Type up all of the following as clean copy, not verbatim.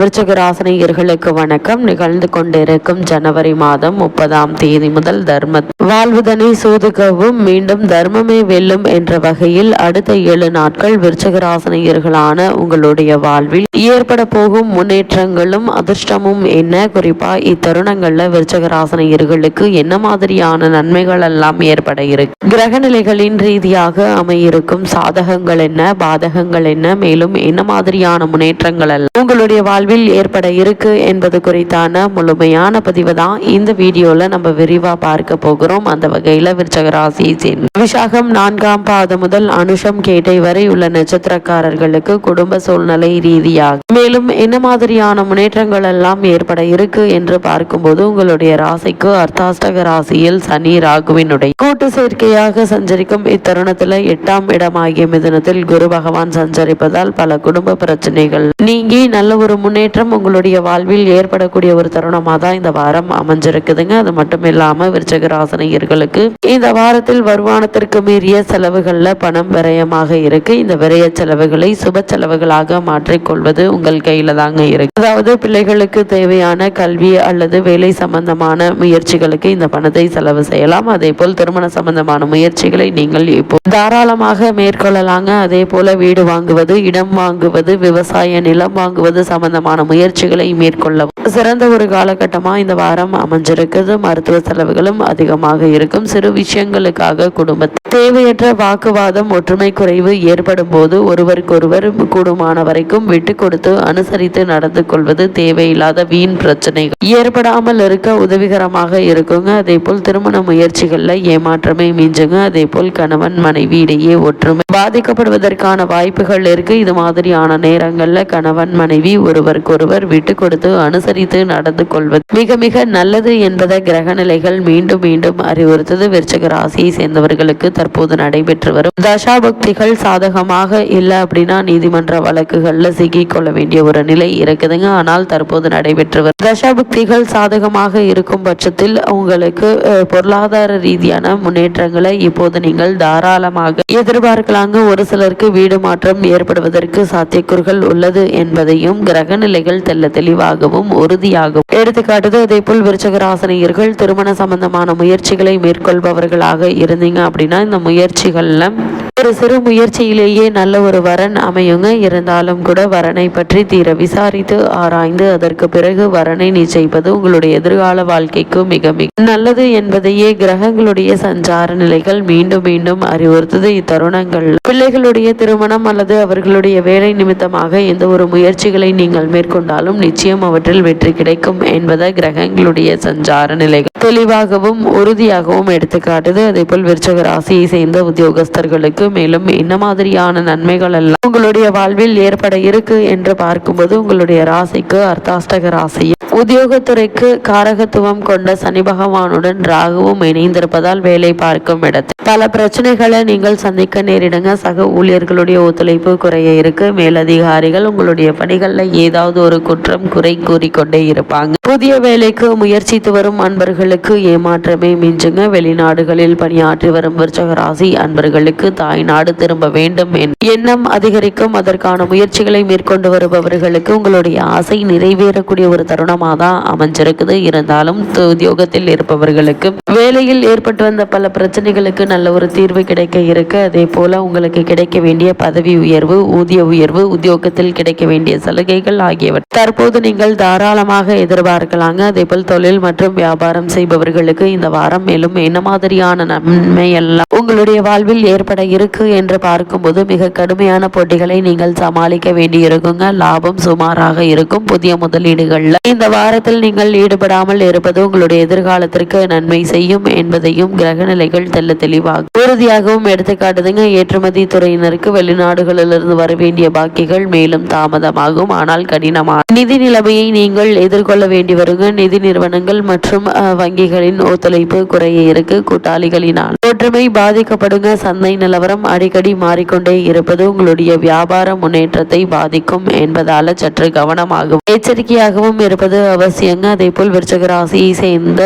விருச்சிக ராசினியர்களுக்கு வணக்கம். நிகழ்ந்து கொண்டிருக்கும் ஜனவரி மாதம் 30ஆம் தேதி முதல் தர்ம வாழ்வுதனை சோதுகவும் மீண்டும் தர்மமே வெல்லும் என்ற வகையில் அடுத்த 7 நாட்கள் விருச்சிக ராசினியர்களான உங்களுடைய வாழ்வில் ஏற்பட போகும் முன்னேற்றங்களும் அதிர்ஷ்டமும் என்ன, குறிப்பா இத்தருணங்கள்ல விருச்சிக ராசினியர்களுக்கு என்ன மாதிரியான நன்மைகள் எல்லாம் ஏற்பட இருக்கு, கிரக நிலைகளின் ரீதியாக அமையிருக்கும் சாதகங்கள் என்ன, பாதகங்கள் என்ன, மேலும் என்ன மாதிரியான முன்னேற்றங்கள் எல்லாம் உங்களுடைய வாழ்வில் ஏற்பட இருக்கு என்பது குறித்தான முழுமையான பதிவு தான் இந்த வீடியோல நம்ம விரிவா பார்க்க போகிறோம். அந்த வகையில விருச்சிக ராசியை சேர்ந்த விசாகம் 4ஆம் பாதம் முதல் அனுஷம் கேட்டை வரை உள்ள நட்சத்திரக்காரர்களுக்கு குடும்ப சூழ்நிலை ரீதியாக மேலும் என்ன மாதிரியான முன்னேற்றங்கள் எல்லாம் ஏற்பட இருக்கு என்று பார்க்கும்போது உங்களுடைய ராசிக்கு அர்த்தாஷ்டக ராசியில் சனி ராகுவினுடைய கூட்டு சேர்க்கையாக சஞ்சரிக்கும் இத்தருணத்துல 8ஆம் இடமாகிய மிதுனத்தில் குரு பகவான் சஞ்சரிப்பதால் பல குடும்ப பிரச்சனைகள் நீங்கி நல்ல ஒரு முன்னேற்றம் உங்களுடைய வாழ்வில் ஏற்படக்கூடிய ஒரு தருணமாக தான் இந்த வாரம் அமைஞ்சிருக்குதுங்க. அது மட்டும் இல்லாம விருச்சிக ராசினியர்களுக்கு இந்த வாரத்தில் வருமானத்திற்கு மீறிய செலவுகள்ல பணம் விரயமாக இருக்கு. இந்த விரய செலவுகளை சுப செலவுகளாக மாற்றிக்கொள்வது உங்கள் கையில தாங்க இருக்கு. அதாவது பிள்ளைகளுக்கு தேவையான கல்வி அல்லது வேலை சம்பந்தமான முயற்சிகளுக்கு இந்த பணத்தை செலவு செய்யலாம். அதே போல் திருமண சம்பந்தமான முயற்சிகளை நீங்கள் இப்போ தாராளமாக மேற்கொள்ளலாங்க. அதே போல வீடு வாங்குவது, இடம் வாங்குவது, விவசாய நிலம் வாங்குவது சம்பந்தமான முயற்சிகளை மேற்கொள்ளவும் சிறந்த ஒரு காலகட்டமா இந்த வாரம் அமைஞ்சிருக்குது. மருத்துவ செலவுகளும் அதிகமாக இருக்கும். சிறு விஷயங்களுக்காக குடும்பத்தில் தேவையற்ற வாக்குவாதம், ஒற்றுமை குறைவு ஏற்படும் போது ஒருவருக்கொருவர் கூடுமான வரைக்கும் விட்டு கொடுத்து அனுசரித்து நடந்து கொள்வது தேவையில்லாத வீண் பிரச்சனைகள் ஏற்படாமல் இருக்க உதவிகரமாக இருக்குங்க. அதே போல் திருமண முயற்சிகள்ல ஏமாற்றமே மிஞ்சுங்க. அதே போல் கணவன் மனைவி இடையே ஒற்றுமை பாதிக்கப்படுவதற்கான வாய்ப்புகள் இருக்கு. இது மாதிரியான நேரங்கள்ல கணவன் மனைவி ஒருவருக்கொருவர் விட்டு கொடுத்து அனுசரித்து நடந்து கொள்வது மிக மிக நல்லது என்பதை கிரக நிலைகள் மீண்டும் மீண்டும் அறிவுறுத்தது. விருச்சிக ராசியை சேர்ந்தவர்களுக்கு தற்போது நடைபெற்று வரும் தசாபக்திகள் சாதகமாக இல்லை அப்படின்னா நீதிமன்ற வழக்குகள்ல சிக்கிக் கொள்ள வேண்டிய ஒரு நிலை இருக்குதுங்க. ஆனால் தற்போது நடைபெற்று வரும் தசாபக்திகள் சாதகமாக இருக்கும் பட்சத்தில் உங்களுக்கு பொருளாதார ரீதியான முன்னேற்றங்களை இப்போது நீங்கள் தாராளமாக எதிர்பார்க்கலாங்க. ஒரு சிலருக்கு வீடு மாற்றம் ஏற்படுவதற்கு சாத்தியக்கூறுகள் உள்ளது என்பதையும் கிரக நிலைகள் தெல்ல தெளிவாகவும் உறுதியாகவும் எடுத்துக்காட்டுது. அதே போல் விருச்சிக ராசினியர்கள் திருமண சம்பந்தமான முயற்சிகளை மேற்கொள்பவர்களாக இருந்தீங்க அப்படின்னா இந்த முயற்சிகள்ல ஒரு சிறு முயற்சியிலேயே நல்ல ஒரு வரன் அமையுங்க. இருந்தாலும் கூட வரனை பற்றி தீர விசாரித்து ஆராய்ந்து அதற்கு பிறகு வரனை நிச்சயிப்பது உங்களுடைய எதிர்கால வாழ்க்கைக்கு மிக மிக நல்லது என்பதையே கிரகங்களுடைய சஞ்சார நிலைகள் மீண்டும் மீண்டும் அறிவுறுத்தது. இத்தருணங்கள் பிள்ளைகளுடைய திருமணம் அல்லது அவர்களுடைய வேலை நிமித்தமாக எந்த ஒரு முயற்சிகளை நீங்கள் மேற்கொண்டாலும் நிச்சயம் அவற்றில் வெற்றி கிடைக்கும் என்பதை கிரகங்களுடைய சஞ்சார நிலைகள் தெளிவாகவும் உறுதியாகவும் எடுத்துக்காட்டுது. அதே போல் விருச்சிக ராசியை சேர்ந்த உத்தியோகஸ்தர்களுக்கு மேலும் என்ன மாதிரியான நன்மைகள் எல்லாம் உங்களுடைய வாழ்வில் ஏற்பட இருக்கு என்று பார்க்கும்போது உங்களுடைய ராசிக்கு அர்த்தாஷ்டக ராசியில் உத்தியோகத்துறைக்கு காரகத்துவம் கொண்ட சனி பகவானுடன் ராகுவும் இணைந்திருப்பதால் வேலை பார்க்கும் இடத்தில் பல பிரச்சனைகளை நீங்கள் சந்திக்க நேரிடுங்க. சக ஊழியர்களுடைய ஒத்துழைப்பு குறைய இருக்கு. மேலதிகாரிகள் உங்களுடைய பணிகளில் ஏதாவது ஒரு குற்றம் குறை கூறிக்கொண்டே இருப்பாங்க. புதிய வேலைக்கு முயற்சித்து வரும் அன்பர்களுக்கு ஏமாற்றமே மிஞ்சுங்க. வெளிநாடுகளில் பணியாற்றி வரும் விருச்சிக ராசி அன்பர்களுக்கு தாய்நாடு திரும்ப வேண்டும் எண்ணம் அதிகரிக்கும். அதற்கான முயற்சிகளை மேற்கொண்டு வருபவர்களுக்கு உங்களுடைய ஆசை நிறைவேறக்கூடிய ஒரு தருணமாக தான் அமைஞ்சிருக்குது. இருந்தாலும் உத்தியோகத்தில் இருப்பவர்களுக்கு வேலையில் ஏற்பட்டு வந்த பல பிரச்சனைகளுக்கு நல்ல ஒரு தீர்வு கிடைக்க இருக்கு. அதே போல உங்களுக்கு கிடைக்க வேண்டிய பதவி உயர்வு, ஊதிய உயர்வு, உத்தியோகத்தில் கிடைக்க வேண்டிய சலுகைகள் ஆகியவை தற்போது நீங்கள் தாராளமாக எதிர்பார்க்கலாங்க. அதே போல் தொழில் மற்றும் வியாபாரம் செய்பவர்களுக்கு இந்த வாரம் மேலும் என்ன மாதிரியான நன்மை எல்லாம் உங்களுடைய வாழ்வில் ஏற்பட இருக்கு என்று பார்க்கும்போது மிக கடுமையான போட்டிகளை நீங்கள் சமாளிக்க வேண்டி இருக்குங்க. லாபம் சுமாராக இருக்கும். புதிய முதலீடுகள்ல இந்த வாரத்தில் நீங்கள் ஈடுபடாமல் இருப்பது உங்களுடைய எதிர்காலத்திற்கு நன்மை செய்யும் என்பதையும் கிரக நிலைகள் தெல்ல தெளிவாக உறுதியாகவும் எடுத்துக்காட்டுதுங்க. ஏற்றுமதி துறையினருக்கு வெளிநாடுகளிலிருந்து வர வேண்டிய பாக்கிகள் மேலும் தாமதமாகும். ஆனால் கடினமான நிதி நிலைமையை நீங்கள் எதிர்கொள்ள வேண்டி வருங்க. நிதி நிறுவனங்கள் மற்றும் வங்கிகளின் ஒத்துழைப்பு குறைய இருக்கு. கூட்டாளிகளினால் ஒற்றுமை பாதிக்கப்படுங்க. சந்தை நிலவரம் நேரம் அடிக்கடி மாறிக்கொண்டே இருப்பது உங்களுடைய வியாபார முன்னேற்றத்தை பாதிக்கும் என்பதால சற்று கவனமாகவும் எச்சரிக்கையாகவும் இருப்பது அவசியங்க. அதே போல் விருச்சிக ராசியை சேர்ந்த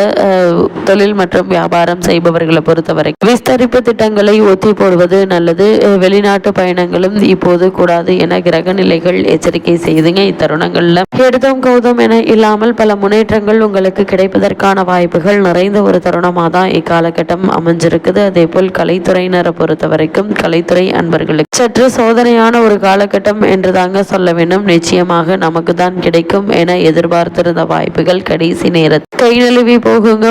தொழில் மற்றும் வியாபாரம் செய்பவர்களை பொறுத்தவரை விஸ்தரிப்பு திட்டங்களை ஒத்தி போடுவது நல்லது. வெளிநாட்டு பயணங்களும் இப்போது கூடாது என கிரக நிலைகள் எச்சரிக்கை செய்துங்க. இத்தருணங்கள்ல எடுத்தோம் கௌதம் என இல்லாமல் பல முன்னேற்றங்கள் உங்களுக்கு கிடைப்பதற்கான வாய்ப்புகள் நிறைந்த ஒரு தருணமாக தான் இக்காலகட்டம் அமைஞ்சிருக்குது. அதே போல் கலைத்துறையினரை பொறுத்த வரைக்கும் கலைத்துறை அன்பர்களுக்கு சற்று சோதனையான ஒரு காலகட்டம் என்று தாங்க சொல்ல வேண்டும். நிச்சயமாக நமக்கு தான் கிடைக்கும் என எதிர்பார்த்திருந்த வாய்ப்புகள் கடைசி நேரத்தில் கை நழுவி போகுங்க.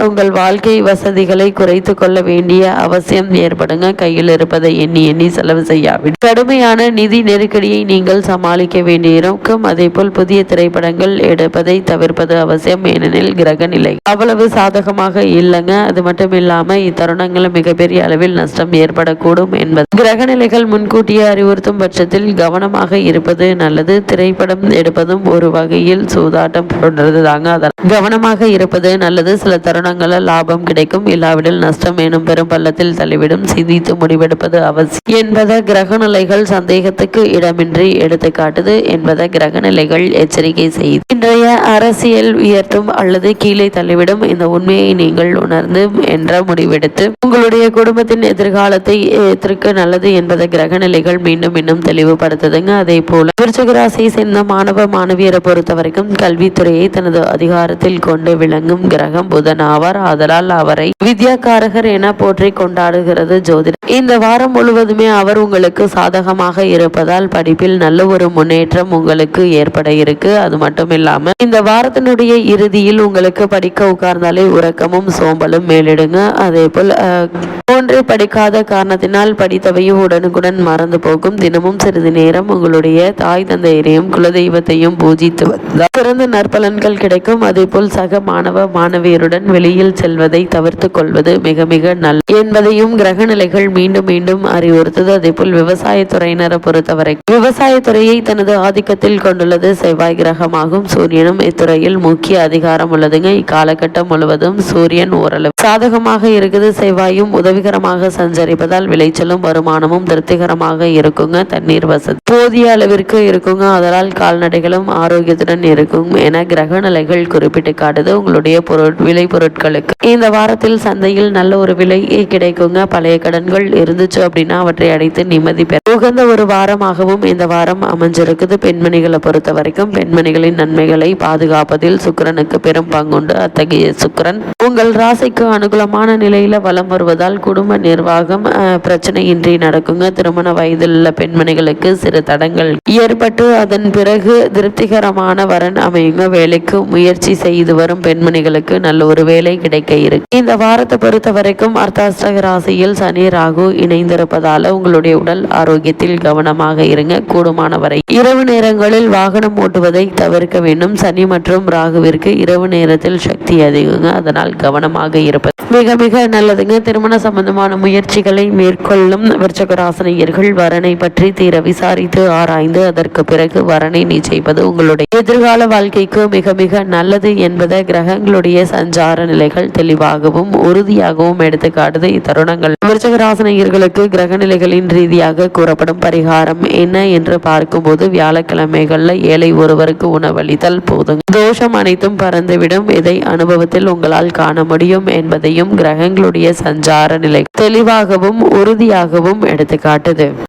உங்கள் வாழ்க்கை வசதிகளை குறைத்து கொள்ள வேண்டிய அவசியம் ஏற்படுங்க. கையில் இருப்பதை எண்ணி எண்ணி செலவு செய்யாவிடும் கடுமையான நிதி நெருக்கடியை நீங்கள் சமாளிக்க வேண்டியிருக்கும். அதே போல் புதிய திரைப்படங்கள் எடுப்பதை தவிர்ப்பது அவசியம். ஏனெனில் கிரக நிலை அவ்வளவு சாதகமாக இல்லைங்க. அது மட்டும் இல்லாம இத்தருணங்களும் மிகப்பெரிய அளவில் நஷ்டம் ஏற்படக்கூடும் என்பது கிரக நிலைகள் முன்கூட்டியே அறிவுறுத்தும் பட்சத்தில் கவனமாக இருப்பது நல்லது. திரைப்படம் எடுப்பதும் ஒரு வகையில் சூதாட்டம் போன்றது தாங்க. அதனால் கவனமாக இருப்பது நல்லது. சில தருணங்களில் லாபம் கிடைக்கும், இல்லாவிடில் நஷ்டம் எனும் பெரும் பள்ளத்தில் தள்ளிவிடும். சிந்தித்து முடிவெடுப்பது அவசியம் என்பதை கிரக நிலைகள் சந்தேகத்துக்கு இடமின்றி எடுத்துக்காட்டுது என்பதை கிரக நிலைகள் எச்சரிக்கை செய்து இன்றைய அரசியல் உயர்த்தும் அல்லது கீழே தள்ளிவிடும். இந்த உண்மையை நீங்கள் உணர்ந்து என்ற முடிவெடுத்து உங்களுடைய குடும்பத்தின் எதிர்காலத்தை ஏற்றிருக்க நல்லது என்பதை கிரக நிலைகள் மீண்டும் மீண்டும் தெளிவுபடுத்துதுங்க. அதே போல விருச்சிக ராசியை சேர்ந்த மாணவ மாணவியரை பொறுத்த வரைக்கும் கல்வித்துறையை தனது அதிகாரத்தில் கொண்டு விளங்கும் கிரகம் புதன் ஆவார். ஆதலால் அவரை வித்யாகாரகர் என போற்றி கொண்டாடுகிறது ஜோதிடம். இந்த வாரம் முழுவதுமே அவர் உங்களுக்கு சாதகமாக இருப்பதால் படிப்பில் நல்ல ஒரு முன்னேற்றம் உங்களுக்கு ஏற்பட இருக்கு. அது மட்டும் இல்லாம இந்த வாரத்தினுடைய இறுதியில் உங்களுக்கு படிக்க உட்கார்ந்தாலே உறக்கமும் சோம்பலும் மேலிடுங்க. அதே போல் ஒன்று படிக்காத காரணத்தினால் படித்தவையும் உடனுக்குடன் மறந்து போகும். தினமும் சிறிது நேரம் உங்களுடைய தாய் தந்தையரையும் குலதெய்வத்தையும் பூஜித்து வந்தால் சிறந்த நற்பலன்கள் கிடைக்கும். அதே போல் சக மாணவ மாணவியருடன் வெளியில் செல்வதை தவிர்த்து கொள்வது மிக மிக நல்ல என்பதையும் கிரக நிலைகள் மீண்டும் மீண்டும் அறிவுறுத்தது. அதே போல் விவசாயத்துறையினரை பொறுத்தவரை விவசாயத்துறையை தனது ஆதிக்கத்தில் கொண்டுள்ளது செவ்வாய் கிரகமாகும். சூரியனும் இத்துறையில் முக்கிய அதிகாரம் உள்ளதுங்க. இக்காலகட்டம் முழுவதும் சூரியன் ஓரளவு சாதகமாக இருக்குது. செவ்வாயும் உதவிகரமாக சஞ்சரிப்பதால் விளைச்சலும் வருமானமும் திருப்திகரமாக இருக்குங்க. தண்ணீர் வசதி போதிய அளவிற்கு இருக்குங்க. அதனால் கால்நடைகளும் ஆரோக்கியத்துடன் இருக்கும் என கிரக நிலைகள் குறிப்பிட்டு காட்டுது. உங்களுடைய விளை பொருட்களுக்கு இந்த வாரத்தில் சந்தையில் நல்ல ஒரு விலை கிடைக்குங்க. பழைய கடன்கள் இருந்துச்சு அப்படின்னா அவற்றை அடைத்து நிம்மதி பெற உகந்த ஒரு வாரமாகவும் இந்த வாரம் அமைஞ்சிருக்குது. பெண்மணிகளை பொறுத்த வரைக்கும் பெண்மணிகளின் நன்மைகளை பாதுகாப்பதில் சுக்கிரனுக்கு பெரும் பங்குண்டு. அத்தகைய சுக்கிரன் உங்கள் ராசிக்கு அனுகூலமான நிலையில வலம் வருவதால் குடும்ப நிர்வாகம் பிரச்சனையின்றி நடக்குங்க. திருமண வயதில் உள்ள பெண்மணிகளுக்கு சிறு தடங்கள் ஏற்பட்டு அதன் பிறகு திருப்திகரமான வரன் அமையுங்க. வேலைக்கு முயற்சி செய்து வரும் பெண்மணிகளுக்கு நல்ல ஒரு வேலை கிடைக்க இருக்கு. இந்த வாரத்தை பொறுத்த வரைக்கும் அர்த்தாஷ்டக ராசியில் சனி ராகு இணைந்திருப்பதால உங்களுடைய உடல் ஆரோக்கியத்தில் கவனமாக இருங்க. கூடுமான வரை இரவு நேரங்களில் வாகனம் ஓட்டுவதை தவிர்க்க வேண்டும். சனி மற்றும் ராகுவிற்கு இரவு நேரத்தில் சக்தி அதிகங்க. அதனால் கவனமாக இருப்பது மிக மிக நல்லதுங்க. திருமண சம்பந்தமான முயற்சிகளை மேற்கொள்ளும் விருச்சிக ராசினியர்கள் வரனை பற்றி தீர விசாரித்து ஆராய்ந்து அதற்கு பிறகு வரனை நிச்சயிப்பது உங்களுடைய எதிர்கால வாழ்க்கைக்கு மிக மிக நல்லது என்பதை கிரகங்களுடைய சஞ்சார நிலைகள் தெளிவாகவும் உறுதியாகவும் எடுத்துக்காட்டுது. இத்தருணங்கள் விருச்சிக ராசினியர்களுக்கு கிரக நிலைகளின் ரீதியாக கூறப்படும் பரிகாரம் என்ன என்று பார்க்கும்போது வியாழக்கிழமைகள்ல ஏழை ஒருவருக்கு உணவளித்தல் போதும். தோஷம் அனைத்தும் பறந்துவிடும். இதை அனுபவத்தில் உங்களால் காண முடியும் என்பதையும் கிரகங்களுடைய சஞ்சார நிலை தெளிவாகவும் உறுதியாகவும் எடுத்துக்காட்டுது.